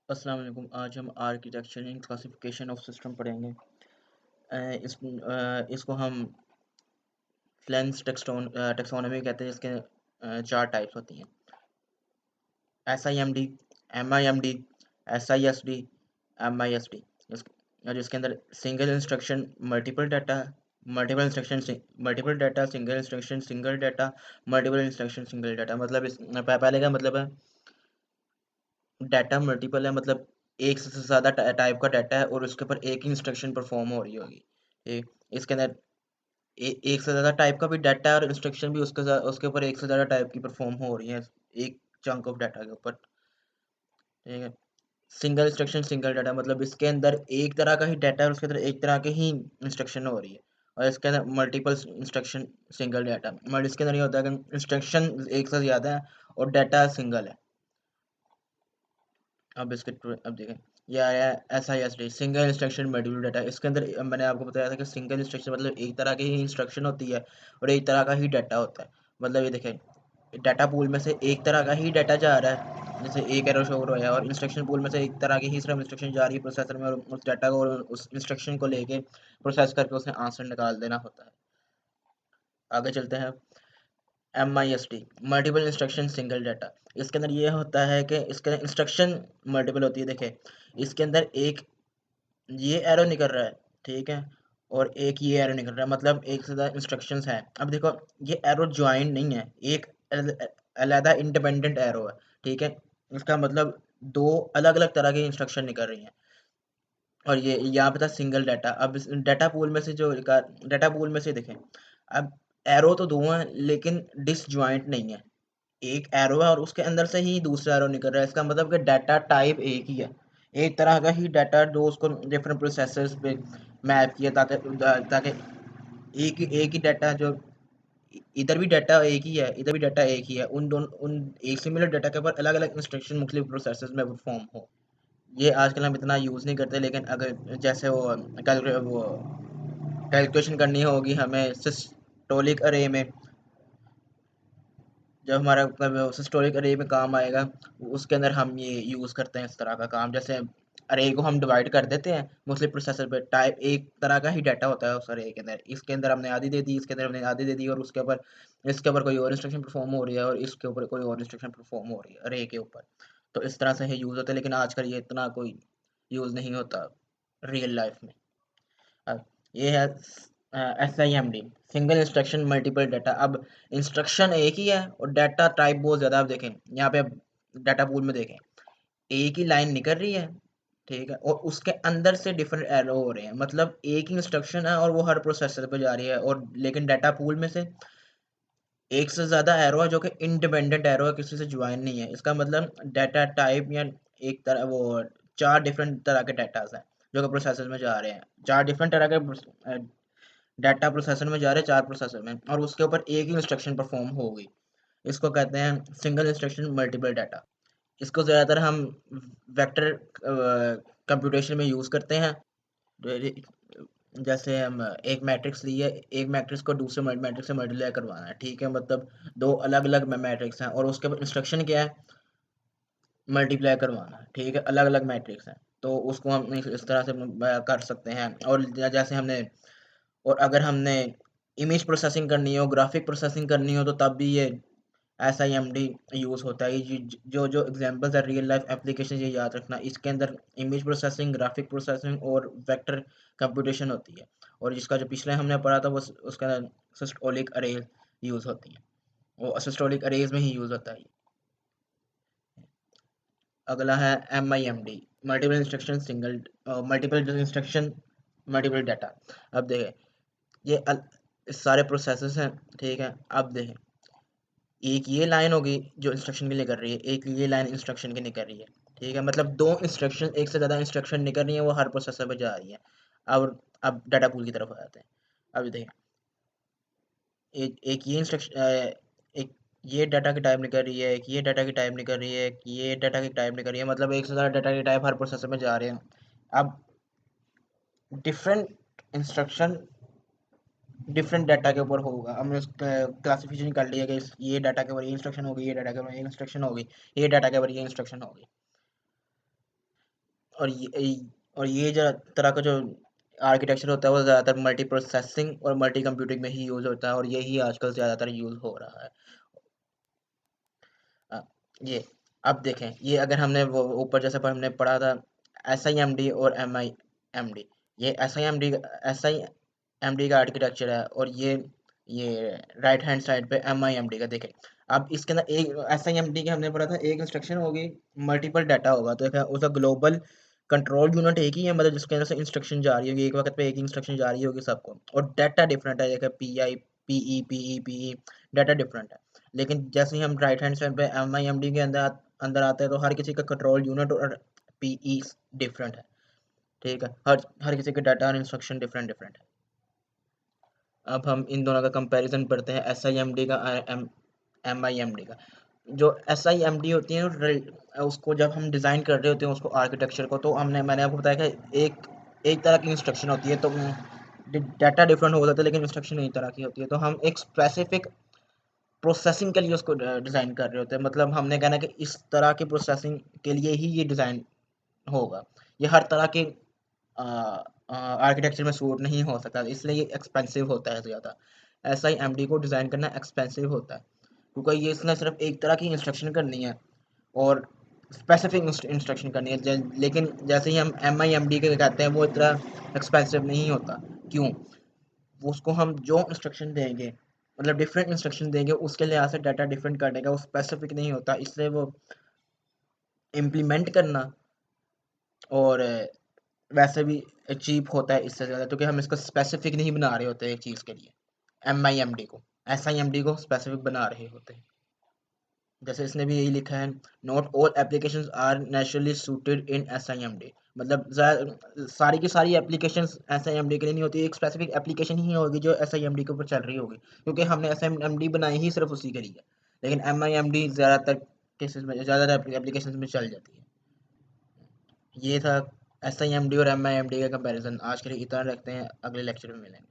अस्सलाम वालेकुम। आज हम architecture and classification of system पढ़ेंगे। इसको हम फ्लेंस टेक्सोनॉमी कहते हैं, जिसके चार टाइप्स होती हैं: SIMD, MIMD, SISD, MISD। जिसके अंदर single instruction multiple data, multiple data, single instruction single data, multiple instruction single data. मतलब पहले का मतलब है डाटा मल्टीपल है, मतलब एक से ज़्यादा टाइप का डाटा है और उसके ऊपर एक ही इंस्ट्रक्शन परफॉर्म हो रही होगी। ठीक, इसके अंदर एक से ज़्यादा टाइप का भी डाटा है और इंस्ट्रक्शन भी उसके ऊपर एक से ज़्यादा टाइप की परफॉर्म हो रही है एक चंक ऑफ डाटा के ऊपर। ठीक है। सिंगल इंस्ट्रक्शन सिंगल डाटा मतलब इसके अंदर एक तरह का ही डाटा है और उसके अंदर एक तरह के ही इंस्ट्रक्शन हो रही है। और इसके अंदर मल्टीपल इंस्ट्रक्शन सिंगल डाटा, मगर इसके अंदर ये होता है कि इंस्ट्रक्शन एक से ज़्यादा है और डाटा सिंगल है। अब देखें, ये आया SISD, single instruction multiple data. इसके अंदर मैंने आपको बताया था कि सिंगल इंस्ट्रक्शन मतलब एक तरह की ही इंस्ट्रक्शन होती है और एक तरह का ही डाटा होता है। मतलब ये देखें, डाटा पूल में से एक तरह का ही डाटा जा रहा है, जैसे एक एरो शो हो रहा है, और इंस्ट्रक्शन पूल में से एक तरह की ही सिर्फ इंस्ट्रक्शन जा रही है प्रोसेसर में, और उस डाटा को और उस इंस्ट्रक्शन को लेके प्रोसेस करके उसने आंसर निकाल देना होता है। आगे चलते हैं। MISD, multiple instruction single data. इसके अंदर ये होता है कि इसके अंदर इंस्ट्रक्शन मल्टीपल होती है। देखें, इसके अंदर एक ये एरो निकल रहा है, ठीक है, और एक ये एरो निकल रहा है, मतलब एक से ज़्यादा इंस्ट्रक्शंस हैं। अब देखो, ये एरो ज्वाइन नहीं है, एक अलग इंडिपेंडेंट एरो है। ठीक है, इसका मतलब दो अलग अलग तरह की इंस्ट्रक्शन निकल रही हैं। और ये यहाँ पे था सिंगल डाटा। अब इस डाटा पूल में से डाटा पूल में से देखें, अब एरो तो दो हैं लेकिन डिसजॉइंट नहीं है। एक एरो है और उसके अंदर से ही दूसरा एरो निकल रहा है। इसका मतलब कि डाटा टाइप एक ही है, एक तरह का ही डाटा जो उसको डिफरेंट प्रोसेसर्स पे मैप किया, ताकि एक ही डाटा जो इधर भी डाटा एक ही है, इधर भी डाटा एक ही है, उन एक सिमिलर डाटा के ऊपर अलग अलग इंस्ट्रक्शन मुख्तलिफ प्रोसेसर्स में परफॉर्म हो। ये आजकल हम इतना यूज़ नहीं करते, लेकिन अगर जैसे वो कैलकुलेशन करनी होगी हमें सिस्टोलिक अरे में, जब हमारा मतलब सिस्टोलिक अरे में काम आएगा, उसके अंदर हम ये यूज़ करते हैं इस तरह का काम। जैसे अरे को हम डिवाइड कर देते हैं मुस्लिम प्रोसेसर पे, टाइप एक तरह का ही डाटा होता है उस अरे के अंदर। इसके अंदर हमने आधी दे दी, इसके अंदर हमने आधी दे दी, और इसके ऊपर कोई और इंस्ट्रक्शन परफॉर्म हो रही है और इसके ऊपर कोई और इंस्ट्रक्शन परफॉर्म हो रही है अरे के ऊपर। तो इस तरह से ये यूज़ होता है, लेकिन आजकल ये इतना कोई यूज़ नहीं होता रियल लाइफ में। अब ये है SIMD, single instruction multiple data. अब इंस्ट्रक्शन एक ही है और डाटा टाइप बहुत ज़्यादा। आप देखें यहाँ पे, डाटा पूल में देखें, एक ही लाइन निकल रही है, ठीक है, और उसके अंदर से डिफरेंट एरो हो रहे हैं। मतलब एक ही इंस्ट्रक्शन है और वो हर प्रोसेसर पे जा रही है, और लेकिन डाटा पूल में से एक से ज़्यादा एरो है जो कि इंडिपेंडेंट एरो है, किसी से ज्वाइन नहीं है। इसका मतलब डाटा टाइप या एक तरह वो चार डिफरेंट तरह के डाटाज हैं जो कि प्रोसेसर में जा रहे हैं। चार डिफरेंट तरह के डाटा प्रोसेसर में जा रहे हैं, चार प्रोसेसर में, और उसके ऊपर एक ही इंस्ट्रक्शन परफॉर्म होगी। इसको कहते हैं सिंगल इंस्ट्रक्शन मल्टीपल डाटा। इसको ज़्यादातर हम वेक्टर कंप्यूटेशन में यूज़ करते हैं। जैसे हम एक मैट्रिक्स लिए, एक मैट्रिक्स को दूसरे मैट्रिक्स से मल्टीप्लाई करवाना है, ठीक है, मतलब दो अलग अलग मैट्रिक्स हैं और उसके इंस्ट्रक्शन क्या है, मल्टीप्लाई करवाना है, ठीक है, अलग अलग मैट्रिक्स हैं। तो उसको हम इस तरह से कर सकते हैं। और जैसे हमने, और अगर हमने इमेज प्रोसेसिंग करनी हो, ग्राफिक प्रोसेसिंग करनी हो, तो तब भी ये SIMD यूज़ होता है। ये जो जो एग्जांपल्स है रियल लाइफ एप्लीकेशन, ये याद रखना, इसके अंदर इमेज प्रोसेसिंग, ग्राफिक प्रोसेसिंग और वेक्टर कंप्यूटेशन होती है। और जिसका जो पिछले हमने पढ़ा था वो उसका सिस्टोलिक अरे यूज़ होती है, वो सिस्टोलिक अरेज में ही यूज़ होता है। अगला है MIMD, multiple instruction single, multiple instruction multiple data. अब देखें, ये सारे प्रोसेसेस हैं, ठीक है। अब देखें, एक ये लाइन होगी जो इंस्ट्रक्शन के लिए कर रही है, एक ये लाइन इंस्ट्रक्शन के लिए कर रही है, ठीक है, मतलब दो इंस्ट्रक्शन, एक से ज़्यादा इंस्ट्रक्शन निकल रही है, वो हर प्रोसेसर पे जा रही है। अब डाटा पूल की तरफ आ जाते हैं। अब देखें, एक ये इंस्ट्रक्शन, एक ये डाटा की टाइप निकल रही है, एक ये डाटा की टाइप निकल रही है, एक ये डाटा की टाइप निकल रही है, मतलब एक से ज़्यादा डाटा की टाइप हर प्रोसेसर में जा रहे हैं। अब डिफरेंट इंस्ट्रक्शन डिफरेंट डाटा के ऊपर होगा। हमने क्लासिफिकेशन कर लिया कि ये डाटा के ऊपर ये इंस्ट्रक्शन होगी, ये डाटा के ऊपर ये इंस्ट्रक्शन होगी, ये डाटा के ऊपर ये इंस्ट्रक्शन होगी। और ये जो तरह का जो आर्किटेक्चर होता है वो ज़्यादातर मल्टी प्रोसेसिंग और मल्टी कंप्यूटिंग में ही यूज़ होता है, और यही आजकल ज़्यादातर यूज़ हो रहा है। अ, ये अब देखें, ये अगर हमने वो ऊपर जैसे पर हमने पढ़ा था एस आई एम डी और एम आई एम डी, ये एस आई एम डी का आर्किटेक्चर है, और ये राइट हैंड साइड पे एम आई एम डी का देखें। अब इसके अंदर एक एस आई एम डी के हमने पढ़ा था, एक इंस्ट्रक्शन होगी, मल्टीपल डाटा होगा, तो उसका ग्लोबल कंट्रोल यूनिट एक ही है, मतलब जिसके अंदर से इंस्ट्रक्शन जा रही होगी, एक वक्त पे एक इंस्ट्रक्शन जा रही होगी सबको, और डाटा डिफरेंट है, जैसे पी ई डाटा डिफरेंट है। लेकिन जैसे ही हम राइट हैंड साइड पे एम आई एम डी के अंदर अंदर आते हैं, तो हर किसी का कंट्रोल यूनिट और पीई डिफरेंट है। ठीक है, हर हर किसी के डाटा और इंस्ट्रक्शन डिफरेंट डिफरेंट है। अब हम इन दोनों का कंपैरिजन करते हैं, एस आई एम डी का एम आई एम डी का। जो एस आई एम डी होती है, उसको जब हम डिज़ाइन कर रहे होते हैं उसको आर्किटेक्चर को, तो मैंने आपको बताया कि एक तरह की इंस्ट्रक्शन होती है, तो डाटा डिफरेंट हो जाता है लेकिन इंस्ट्रक्शन एक तरह की होती है, तो हम एक स्पेसिफिक प्रोसेसिंग के लिए उसको डिज़ाइन कर रहे होते हैं, मतलब हमने कहना है कि इस तरह की प्रोसेसिंग के लिए ही ये डिज़ाइन होगा, ये हर तरह के आर्किटेक्चर में सूट नहीं हो सकता, इसलिए ये एक्सपेंसिव होता है ज़्यादा। एस आई एम डी को डिज़ाइन करना एक्सपेंसिव होता है, क्योंकि ये इसने सिर्फ एक तरह की इंस्ट्रक्शन करनी है और स्पेसिफिक इंस्ट्रक्शन करनी है, लेकिन जैसे ही हम एम आई एम डी के कहते हैं, वो इतना एक्सपेंसिव नहीं होता। क्यों? वो उसको हम जो इंस्ट्रक्शन देंगे, मतलब डिफरेंट इंस्ट्रक्शन देंगे, उसके लिहाज से डाटा डिफरेंट कर देगा, वो स्पेसिफिक नहीं होता, इसलिए वो इम्प्लीमेंट करना और वैसे भी चीप होता है इससे ज़्यादा, क्योंकि हम इसको स्पेसिफिक नहीं बना रहे होते एक चीज़ के लिए, एम आई एम डी को, एस आई एम डी को स्पेसिफिक बना रहे होते हैं। जैसे इसने भी यही लिखा है, not all applications are naturally suited in S I M D, मतलब सारी की सारी applications S I M D के लिए नहीं होती, एक स्पेसिफिक एप्लीकेशन ही होगी जो एस आई एम डी के ऊपर चल रही होगी, क्योंकि हमने एस आई एम डी बनाई ही सिर्फ उसी के लिए। लेकिन एम आई एम डी ज़्यादातर केसेस में, ज़्यादातर एप्लीकेशन में चल जाती है। ये था एस आई एम डी और एम आई एम डी का कंपेरिजन। आज के लिए इतना रखते हैं, अगले लेक्चर में मिलेंगे।